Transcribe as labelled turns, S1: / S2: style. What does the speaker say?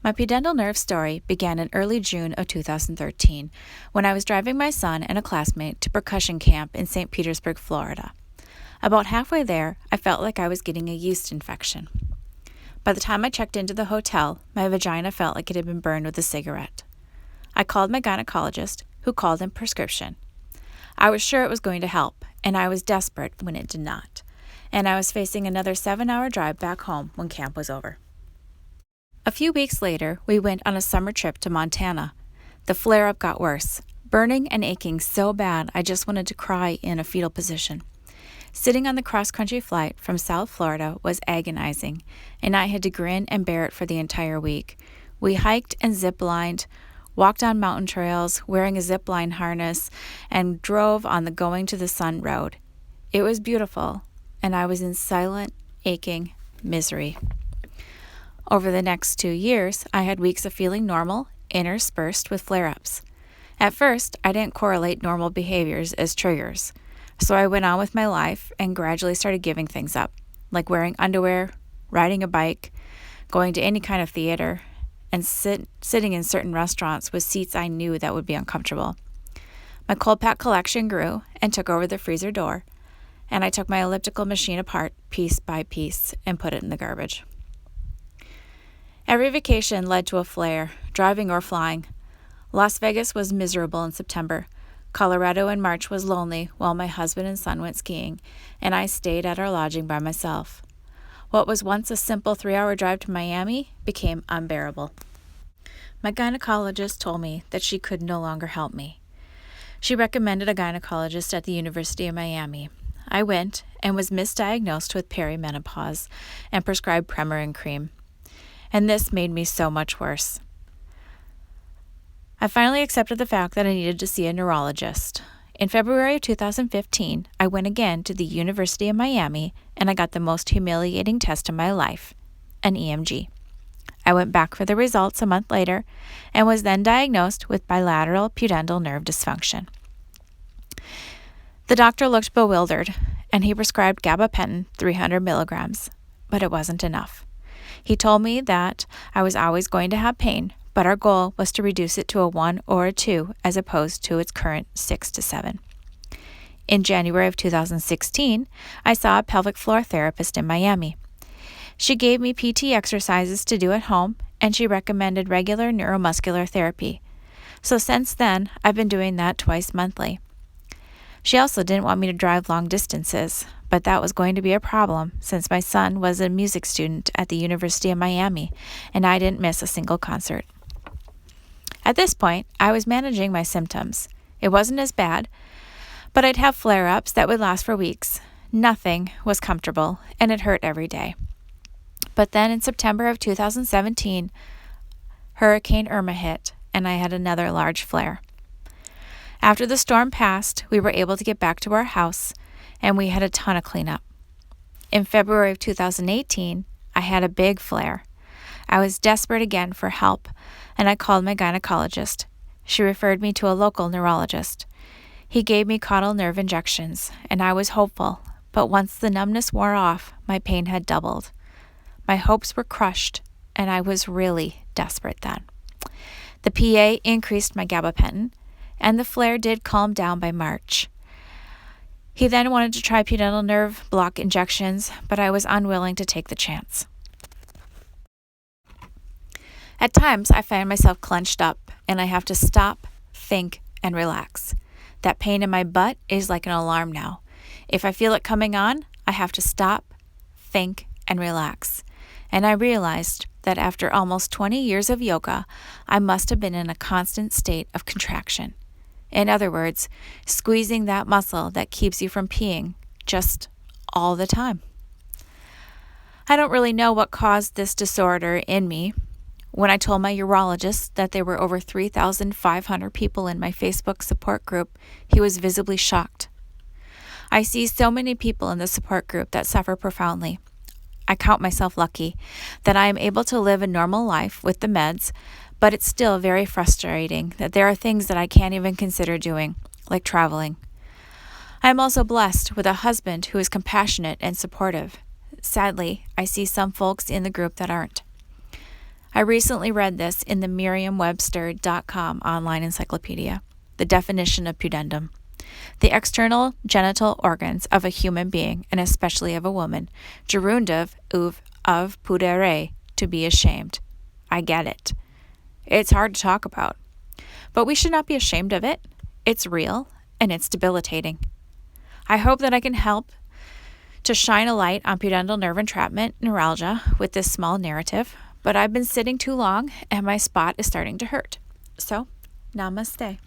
S1: My pudendal nerve story began in early June of 2013 when I was driving my son and a classmate to percussion camp in St. Petersburg, Florida. About halfway there, I felt like I was getting a yeast infection. By the time I checked into the hotel, my vagina felt like it had been burned with a cigarette. I called my gynecologist, who called in prescription. I was sure it was going to help, and I was desperate when it did not. And I was facing another 7-hour drive back home when camp was over. A few weeks later, we went on a summer trip to Montana. The flare-up got worse, burning and aching so bad I just wanted to cry in a fetal position. Sitting on the cross-country flight from South Florida was agonizing, and I had to grin and bear it for the entire week. We hiked and zip-lined, walked on mountain trails wearing a zip-line harness, and drove on the Going to the Sun road. It was beautiful, and I was in silent, aching misery. Over the next 2 years, I had weeks of feeling normal, interspersed with flare-ups. At first, I didn't correlate normal behaviors as triggers, so I went on with my life and gradually started giving things up, like wearing underwear, riding a bike, going to any kind of theater, and sitting in certain restaurants with seats I knew that would be uncomfortable. My cold pack collection grew and took over the freezer door, and I took my elliptical machine apart piece by piece and put it in the garbage. Every vacation led to a flare, driving or flying. Las Vegas was miserable in September. Colorado in March was lonely while my husband and son went skiing, and I stayed at our lodging by myself. What was once a simple 3-hour drive to Miami became unbearable. My gynecologist told me that she could no longer help me. She recommended a gynecologist at the University of Miami. I went and was misdiagnosed with perimenopause and prescribed Premarin cream. And this made me so much worse. I finally accepted the fact that I needed to see a neurologist. In February of 2015, I went again to the University of Miami and I got the most humiliating test of my life, an EMG. I went back for the results a month later and was then diagnosed with bilateral pudendal nerve dysfunction. The doctor looked bewildered and he prescribed gabapentin 300 milligrams, but it wasn't enough. He told me that I was always going to have pain, but our goal was to reduce it to a 1 or a 2 as opposed to its current 6 to 7. In January of 2016, I saw a pelvic floor therapist in Miami. She gave me PT exercises to do at home, and she recommended regular neuromuscular therapy. So since then, I've been doing that twice monthly. She also didn't want me to drive long distances, but that was going to be a problem since my son was a music student at the University of Miami, and I didn't miss a single concert. At this point, I was managing my symptoms. It wasn't as bad, but I'd have flare-ups that would last for weeks. Nothing was comfortable, and it hurt every day. But then in September of 2017, Hurricane Irma hit, and I had another large flare. After the storm passed, we were able to get back to our house, and we had a ton of cleanup. In February of 2018, I had a big flare. I was desperate again for help, and I called my gynecologist. She referred me to a local neurologist. He gave me caudal nerve injections, and I was hopeful, but once the numbness wore off, my pain had doubled. My hopes were crushed, and I was really desperate then. The PA increased my gabapentin, and the flare did calm down by March. He then wanted to try pudendal nerve block injections, but I was unwilling to take the chance. At times, I find myself clenched up, and I have to stop, think, and relax. That pain in my butt is like an alarm now. If I feel it coming on, I have to stop, think, and relax. And I realized that after almost 20 years of yoga, I must have been in a constant state of contraction. In other words, squeezing that muscle that keeps you from peeing just all the time. I don't really know what caused this disorder in me. When I told my urologist that there were over 3,500 people in my Facebook support group, he was visibly shocked. I see so many people in the support group that suffer profoundly. I count myself lucky that I am able to live a normal life with the meds, but it's still very frustrating that there are things that I can't even consider doing, like traveling. I am also blessed with a husband who is compassionate and supportive. Sadly, I see some folks in the group that aren't. I recently read this in the Merriam-Webster.com online encyclopedia, the definition of pudendum. The external genital organs of a human being, and especially of a woman, gerundive of pudere, to be ashamed. I get it. It's hard to talk about. But we should not be ashamed of it. It's real, and it's debilitating. I hope that I can help to shine a light on pudendal nerve entrapment, neuralgia, with this small narrative, but I've been sitting too long, and my spot is starting to hurt. So, namaste.